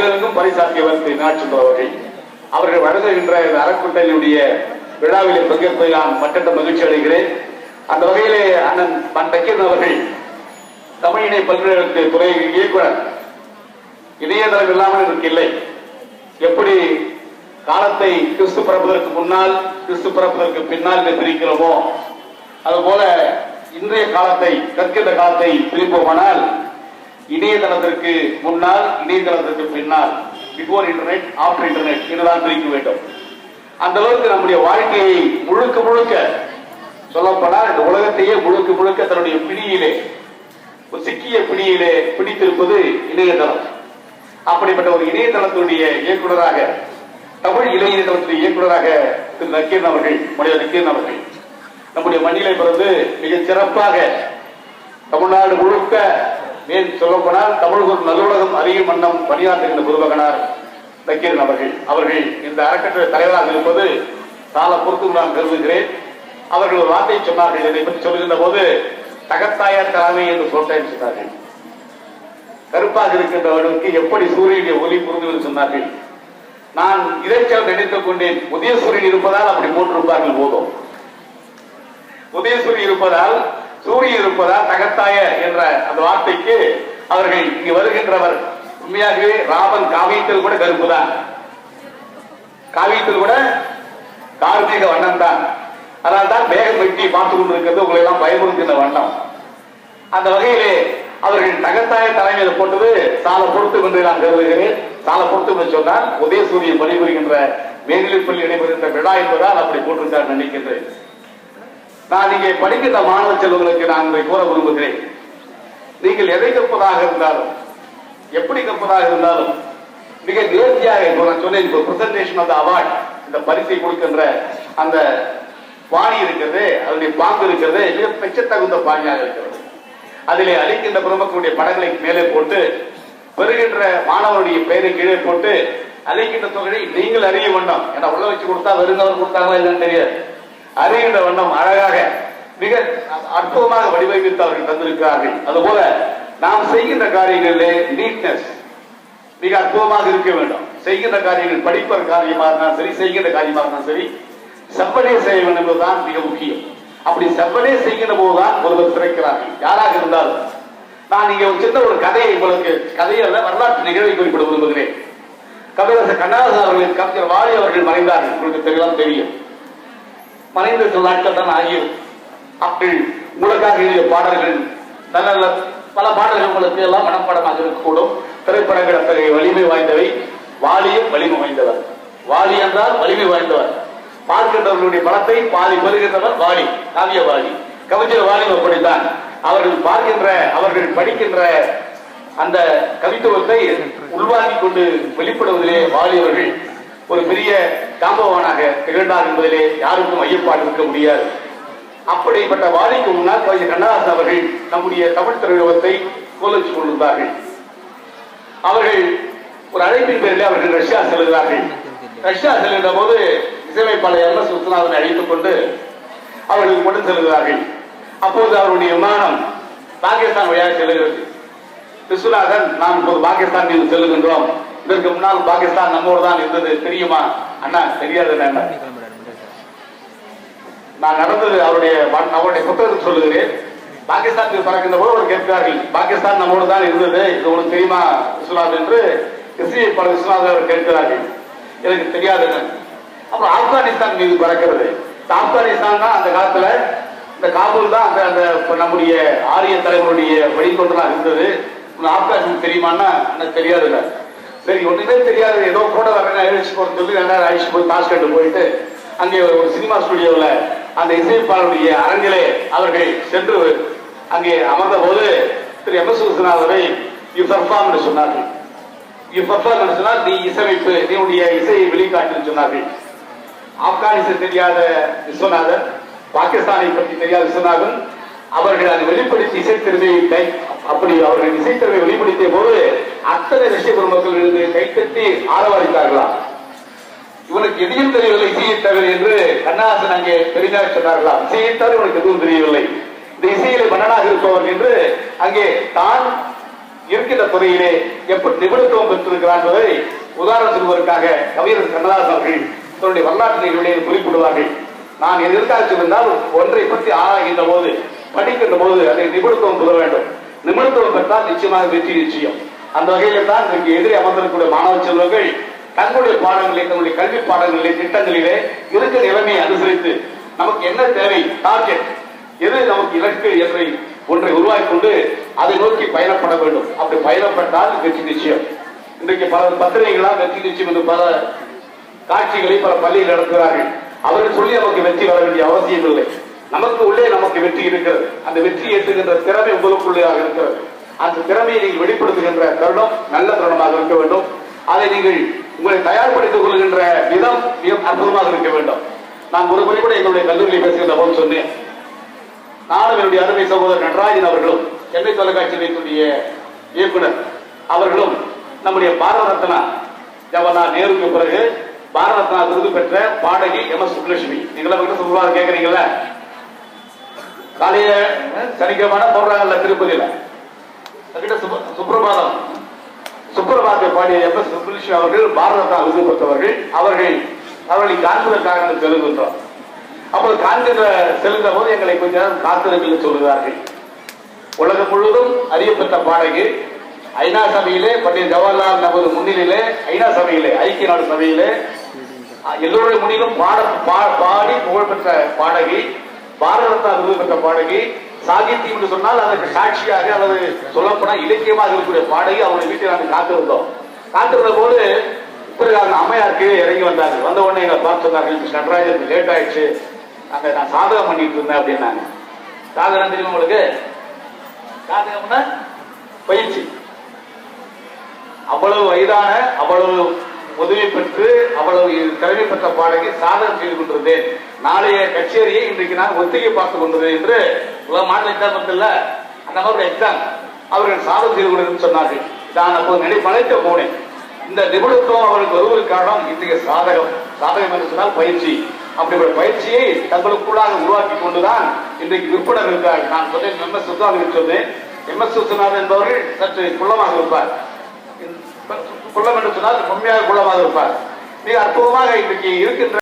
உலகெங்கும் பரிசாற்றியவர் திரு மீனாட்சி அவர்கள். அவர்கள் வழங்குகின்ற அறக்கூட்டணியுடைய விழாவிலே பங்கேற்பதில் நான் மற்ற மகிழ்ச்சி அடைகிறேன். அந்த வகையிலே அண்ணன் நக்கீரன் அவர்கள் தமிழ் இணை பல்கலைக்கழக துறை இயக்குனர். இணையதளம் இல்லாமல் எனக்கு இல்லை. எப்படி காலத்தை கிறிஸ்து பிறப்பதற்கு முன்னால் கிறிஸ்து பிறப்பதற்கு பின்னால் பிரிக்கிறோமோ அதுபோல இன்றைய காலத்தை கற்கின்ற காலத்தை பிரிப்போமானால் இணையதளத்திற்கு முன்னால் இணையதளத்திற்கு பின்னால், பிஃபோர் இன்டர்நெட் ஆஃப்டர் இன்டர்நெட் இதுதான் பிரிக்க வேண்டும். அந்த அளவுக்கு நம்முடைய வாழ்க்கையை முழுக்க முழுக்க சொல்லப்போனால் இந்த உலகத்தையே முழுக்க முழுக்க தன்னுடைய பிடியிலே சிக்கிய பிடியிலே பிடித்திருப்பது இணையதளம். அப்படிப்பட்ட ஒரு இணையதளத்தினுடைய இயக்குநராக, தமிழ் இணையதளத்துடைய இயக்குநராக திரு நக்கீரன் அவர்கள், மனித நக்கீரன் அவர்கள் நம்முடைய மண்ணிலை பிறந்து மிக சிறப்பாக தமிழ்நாடு முழுக்க மேல் சொல்லப்போனால் தமிழ் ஒரு நல்லுலகம் அறியும் வண்ணம் பணியாற்றுகின்ற குருமகனார் நக்கீரன் அவர்கள் இந்த அறக்கட்டளை தலைவராக இருப்பது சால பொறுத்து நான் கருதுகிறேன். அவர்கள் ஒரு வார்த்தை சொன்னார்கள். இதை பற்றி சொல்லுகின்ற போது தகத்தாயார் தலைமை என்று சொல்றேன் சொன்னார்கள். கருப்பாக இருக்கின்றவர்களுக்கு எப்படி சூரியனுடைய ஒளி புரிந்து சொன்னார்கள். நான் இறைச்சல் நினைத்துக் கொண்டேன். உதய சூரியன் இருப்பதால் அப்படி போட்டிருப்பார்கள். போதும், உதய சூரியன் இருப்பதால், சூரியன் இருப்பதால் தகத்தாய என்ற அந்த வார்த்தைக்கு அவர்கள் இங்கு வருகின்றவர் உண்மையாகவே ராமன் காவியத்தில் கூட கருப்பு தான், காவியத்தில் கூட கார்மீக வண்ணம் தான். அதனால் தான் மேகம் வெட்டி பார்த்துக் கொண்டிருக்கிறது உங்களை எல்லாம் பயமுறுத்துகின்ற வண்ணம். அந்த வகையிலே அவர்கள் தகத்தாய தலைமையில் போட்டது சால பொறுத்து என்று நான் கருதுகிறேன். சால பொறுத்து என்று சொன்னால் உதயசூரியன் பணிபுரிகின்ற மேல்நிலைப்பள்ளி நடைபெறுகின்ற விழா என்பதால் அப்படி போட்டிருந்தார் நினைக்கின்றேன். நான் இங்கே படிக்கின்ற மாணவ செல்வங்களுக்கு நான் இதை கூற விரும்புகிறேன். நீங்கள் எதை கற்பதாக இருந்தாலும், எப்படி கற்பதாக இருந்தாலும் மிக நேர்த்தியாக நான் சொன்னேன். பிரசன்டேஷன் ஆஃப் தி அவார்ட், இந்த பரிசை கொடுக்கின்ற அந்த பாணி இருக்கிறது, அதனுடைய பாங்கு இருக்கிறது, மிக பெச்சத்தகுந்த பாணியாக இருக்கிறது. அதிலே அளிக்கின்ற பிரமுகருடைய படங்களை மேலே போட்டு பெறுகின்ற மாணவருடைய பெயரை கீழே போட்டு அளிக்கின்ற தொகையை நீங்கள் அறிய வேண்டும். ஏன்னா உள்ள வச்சு கொடுத்தா வெறுங்கவர் கொடுத்தாங்களா இல்லைன்னு தெரியாது. அறிகின்ற வண்ணம் அழகாக மிக அற்புதமாக வடிவமைத்து அவர்கள் தந்திருக்கிறார்கள். அதுபோல நாம் செய்கின்ற காரியங்களிலே நீட்னஸ் மிக அற்புதமாக இருக்க வேண்டும். செய்கின்ற காரியங்கள் படிப்பற காரியமாக இருந்தாலும் சரி, செய்கின்ற காரியமாக இருந்தாலும் சரி, செவ்வனே செய்ய வேண்டும் என்பதுதான் மிக முக்கியம். அப்படி செவ்வனே செய்கின்ற போதுதான் ஒருவர் சிறைக்கிறார்கள், யாராக இருந்தாலும். நான் இங்கே ஒரு சின்ன ஒரு கதையை உங்களுக்கு, கதையல்ல வரலாற்று நிகழ்வை குறிப்பிட விரும்புகிறேன். கவிஞர் கண்ணதாசன் அவர்கள், கவிஞர் வாலி அவர்கள் மறைந்தார்கள். உங்களுக்கு தெரியலாம், தெரியும். மறைந்த சில நாட்கள் தான் ஆகியது. அப்படி உங்களுக்காக எழுதிய பாடல்கள் நல்ல பல பாடல்கள் உங்களுக்கு எல்லாம் மனப்பாடமாக இருக்கக்கூடும். திரைப்படங்கள் அத்தகைய வலிமை வாய்ந்தவை. வாலியும் வலிமை வாய்ந்தவர். வாலி என்றால் வலிமை வாய்ந்தவர். பார்க்கின்றவர்களுடைய பலத்தை பாதி பெறுகின்றவர் வாலி, காவிய வாலி. கவிஞர் வாலி அப்படித்தான். அவர்கள் பார்க்கின்ற, அவர்கள் படிக்கின்ற அந்த கவித்துவத்தை உள்வாங்கிக் கொண்டு வெளிப்படுவதிலே வாலி அவர்கள் ஒரு பெரிய காம்பவானாக திகழ்ந்தார் என்பதிலே யாருக்கும் ஐயப்பாடு இருக்க முடியாது. அப்படிப்பட்ட வாலிக்கு முன்னால் கவிஞர் கண்ணதாசன் அவர்கள் நம்முடைய தமிழ் திரையுலகத்தை கோலச்சு கொண்டிருந்தார்கள். அவர்கள் ஒரு அழைப்பின் பேரில் அவர்கள் ரஷ்யா செல்கிறார்கள். ரஷ்யா செல்கின்ற போது இசையமைப்பாளர் MS விஸ்வநாதனை அழைத்துக் கொண்டு அவர்கள் கொண்டு செல்கிறார்கள். அப்போது அவருடைய விமானம் பாகிஸ்தான் வழியாக செல்கிறது. விஸ்வநாதன், நாம் இப்போது பாகிஸ்தான் மீது செல்லுகின்றோம். இதற்கு முன்னால் பாகிஸ்தான் நம்மோடு தான் இருந்தது, தெரியுமா? அண்ணா தெரியாது. நான் நடந்தது அவருடைய புத்தகத்துக்கு சொல்லுகிறேன். பாகிஸ்தான் பறக்கின்ற போது அவர் கேட்கிறார்கள், பாகிஸ்தான் நம்மோடு தான் இருந்தது, இது உங்களுக்கு தெரியுமா விஸ்வநாதன் என்று இசையமைப்பாளர் விஸ்வநாதன் அவர் கேட்கிறார்கள். எனக்கு தெரியாது. அப்புறம் ஆப்கானிஸ்தான் மீது பறக்கிறது. ஆப்கானிஸ்தான் தான் அந்த காலத்துல இந்த காபூல் தான் அந்த நம்முடைய ஆரிய தலைவருடைய வழிகொண்டுலாம் இருந்தது. ஆப்கானிஸ்தான் தெரியுமான்னா எனக்கு தெரியாதுல்ல. சரி, ஒண்ணுமே தெரியாது, ஏதோ கூட வரேன் அழிச்சு போறது சொல்லி 2000 அழிச்சு போய் தாஷ்கண்ட் போயிட்டு அங்கே ஒரு சினிமா ஸ்டுடியோவில் அந்த இசையமைப்பாளருடைய அரங்கிலே அவர்கள் சென்று அங்கே அமர்ந்த போது திரு MS விஸ்வநாதனை யூ பெர்ஃபார்ம் என்று சொன்னார்கள். யூ பெர்ஃபார்ம் என்று சொன்னால் நீ இசையமைப்பு, நீ இசையை வெளிக்காட்டு சொன்னார்கள். ஆப்கானிஸ்தான் தெரியாத விஸ்வநாதன், பாகிஸ்தானை பற்றி தெரியாத விஸ்வநாதன் அவர்கள் அதை வெளிப்படுத்தி இசைத்திறமையை அப்படி அவர்கள் இசைத்திறமை வெளிப்படுத்திய போது அத்தனை ரஷ்ய பெருமக்கள் இருந்து கைத்தட்டி ஆரவாரித்தார்களா. இவனுக்கு எதையும் தெரியவில்லை இசையை தவிர என்று கண்ணதாசன் அங்கே பெரிதாக சொன்னார்களா. இசையை தவிர இவனுக்கு எதுவும் தெரியவில்லை, இந்த இசையிலே மன்னனாக இருப்பவர் என்று அங்கே தான் இருக்கின்ற துறையிலே எப்படி நிபுணத்துவம் பெற்றிருக்கிறார் என்பதை உதாரணம் சொல்வதற்காக கவிஞர் கண்ணதாசன் அவர்கள் தன்னுடைய வரலாற்று நிகழ்வுகளை குறிப்பிடுவார்கள். நான் எதற்காக சொல்லியிருந்தால் ஒன்றை பற்றி ஆராய்கின்ற போது படிக்கின்ற போது அதை நிபுணத்துவம் பெற வேண்டும். நிபுணத்துவம் பெற்றால் நிச்சயமாக வெற்றி நிச்சயம். அந்த வகையில் தான் இன்றைக்கு எதிரே அமர்ந்திருக்கூடிய மாணவ செல்வங்கள் தங்களுடைய பாடங்களிலே தங்களுடைய கல்வி பாடங்களிலே திட்டங்களிலே இருக்க நிலைமையை அனுசரித்து நமக்கு என்ன தேவை, டார்கெட் எது நமக்கு இலக்கு என்ற ஒன்றை உருவாக்கி கொண்டு அதை நோக்கி பயணப்பட வேண்டும். அப்படி பயணப்பட்டால் வெற்றி நிச்சயம். இன்றைக்கு பல பத்திரிகைகளால் வெற்றி நிச்சயம் என்று பல காட்சிகளை பல பள்ளியில் நடத்துகிறார்கள். அவர்கள் சொல்லி நமக்கு வெற்றி வர வேண்டிய அவசியம் இல்லை. நமக்கு உள்ளே நமக்கு வெற்றி இருக்கிறது. அந்த வெற்றி ஏற்றுகின்ற திறமை உங்களுக்குள்ளேயாக இருக்கிறது. அந்த திறமையை நீங்கள் வெளிப்படுத்துகின்ற தருணம் நல்ல தருணமாக இருக்க வேண்டும். அதை நீங்கள் உங்களை தயார்படுத்திக் கொள்கின்ற விதம் மிக அற்புதமாக இருக்க வேண்டும். நான் ஒரு முறை கூட எங்களுடைய கல்லூரியில் பேசுகின்ற போது சொன்னேன், நானும் என்னுடைய அருமை சகோதரர் நடராஜன் அவர்களும் சென்னை தொலைக்காட்சி நிலையத்துடைய இயக்குனர் அவர்களும் நம்முடைய பாரத ரத்னா ஜவஹர்லால் நேருக்கு பிறகு பாரத ரத்னா விருது பெற்ற பாடகி எம்.எஸ். சுப்புலட்சுமி, நீங்களும் சொல்லுவாங்க கேட்கறீங்களா? காலையில சனிக்கிழமை போடுறாங்கல்ல திருப்பதியில சுப்பிரபாதத்தை பாடிய எம்.எஸ். சுப்புலட்சுமி அவர்கள் பாரத ரத்னா விருது பெற்றவர்கள். அவர்களை காண்பதற்காக செல்கின்றோம். அப்போது காண்கின்ற செல்கின்ற போது எங்களை கொஞ்ச நேரம் காத்திருங்கள் சொல்கிறார்கள். உலகம் முழுவதும் அறியப்பட்ட பாடகி, ஐநா சபையிலே பண்டிட் ஜவஹர்லால் நேரு முன்னிலையிலே ஐநா சபையிலே ஐக்கிய நாடு சபையிலே எல்லோருடைய முன்னிலும் பாடி புகழ்பெற்ற பாடகி, பாரத ரத்னா விருது பெற்ற பாடகி, சாகித்யம் என்று சொன்னால் அதற்கு சாட்சியாக அல்லது சொல்லப்போனால் இலக்கியமாக இருக்கக்கூடிய பாடகி அவருடைய வீட்டில் நாங்கள் காத்திருந்தோம். காத்திருந்த போது பிறகு அந்த அம்மையார் கீழே இறங்கி வந்தார்கள். வந்த உடனே எங்களை பார்த்து சொன்னார்கள், நடராஜனுக்கு லேட் ஆயிடுச்சு, அங்க நான் சாதகம் பண்ணிட்டு இருந்தேன் அப்படின்னாங்க. சாதகம் தெரியுமா உங்களுக்கு? சாதகம்னா பயிற்சி. அவ்வளவு வயதான, அவ்வளவு உதவி பெற்று, அவ்வளவு திறமை பெற்ற பாடகி சாதகம் செய்து கொண்டிருந்தேன். நாளைய கச்சேரியை இன்றைக்கு நான் ஒத்திகை பார்த்துக் கொண்டிருந்தேன் என்று மாநில எக்ஸாம் இல்ல, அந்த மாதிரி எக்ஸாம் அவர்கள் சாதகம் செய்து கொண்டிருந்தேன் சொன்னார்கள். நான் அப்போது மலைக்க போனேன். இந்த நிபுணத்துவம் அவர்களுக்கு வருவதற்கு காரணம் இன்றைய சாதகம். சாதகம் என்று சொன்னால் பயிற்சி. அப்படிப்பட்ட பயிற்சியை தங்களுக்குள்ளாக உருவாக்கி கொண்டுதான் இன்றைக்கு விற்பனர் இருக்கிறார்கள். நான் சொன்னேன் எம்.எஸ். விஸ்வநாதன் சொன்னேன். எம்.எஸ். விஸ்வநாதன் என்பவர்கள் சற்று குள்ளமாக இருப்பார். குள்ளம் என்று சொன்னால் உண்மையாக குள்ளமாக இருப்பார். மிக அற்புதமாக இன்றைக்கு இருக்கின்ற